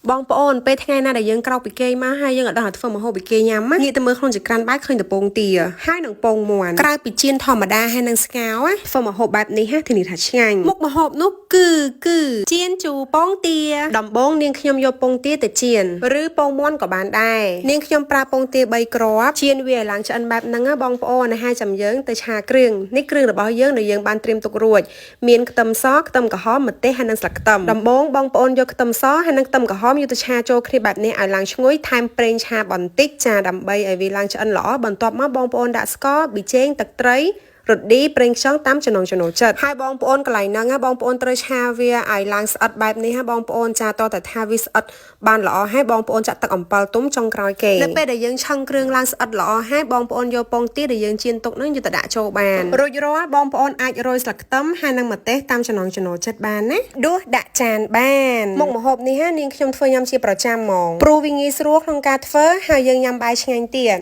បងប្អូនពេលថ្ងៃណាដែលយើងក្រោកពីគេងមកហើយយើងអត់ដឹងថាធ្វើម្ហូបពីគេញ៉ាំងាកទៅមើលក្នុងចក្រានបាយឃើញតែពងទាហើយនឹងពងមាន់ក្រៅពីជៀនធម្មតាហើយនឹងស្ងោរធ្វើម្ហូបបែបនេះធានាថាឆ្ងាញ់មុខម្ហូបនោះគឺជៀនជូរពងទាដំបូងនាងខ្ញុំយកពងទាទៅជៀនឬពងមាន់ក៏បានដែរនាងខ្ញុំប្រើពងទា3គ្រាប់ជៀនវាឲ្យឡើងឆ្អិនបែបហ្នឹងបងប្អូនហើយចាំយើងទៅឆាគ្រឿងនេះគ្រឿងរបស់យើងដែលយើងបានត្រៀមទុករួចមានខ្ទឹមសខ្ទឹមក្រហមម្ទេសហើយនិងស្លឹកខ្ទឹមដំបូងបងប្អូនយកខ្ទឹមសហើយនិងខ្ទឹមក្រហមយកទៅឆាចូលគ្នាបែបនេះឲ្យឡើងឈ្ងុយថែមប្រេងឆាបន្តិចចាដើម្បីឲ្យវាឡើងឆ្អិនល្អបន្ទាប់មកបងប្អូនដាក់ស្ករប៊ីចេងទឹកត្រីរ៉ូឌីប្រេងខ្យងតាមចំណង់ចំណូលចិត្តហើយបងប្អូនកន្លែងហ្នឹងបងប្អូនត្រូវឆាវាឲ្យឡើងស្អិតបែបនេះបងប្អូនចាតតែថាវាស្អិតបានល្អហើយបងប្អូនចាក់ទឹកអំពិលទុំចុងក្រោយគេនៅពេលដែលយើងឆឹងគ្រឿងឡើងស្អិតល្អហើយបងប្អូនយកពងទាដែលយើងចៀនទុកហ្នឹងយកទៅដាក់ចូលបានរួចរាល់បងប្អូនអាចរោយស្លឹកខ្ទឹមហើយនិងម្ទេសតាមចំណង់ចំណូលចិត្តបានណាដួសដាក់ចានបានមុខម្ហូបនេះនាងខ្ញុំធ្វើញ៉ាំជាប្រចាំហ្មងព្រោះវាងាយស្រួលក្នុងការធ្វើហើយយើងញ៉ាំបាយឆ្ងាញ់ទៀត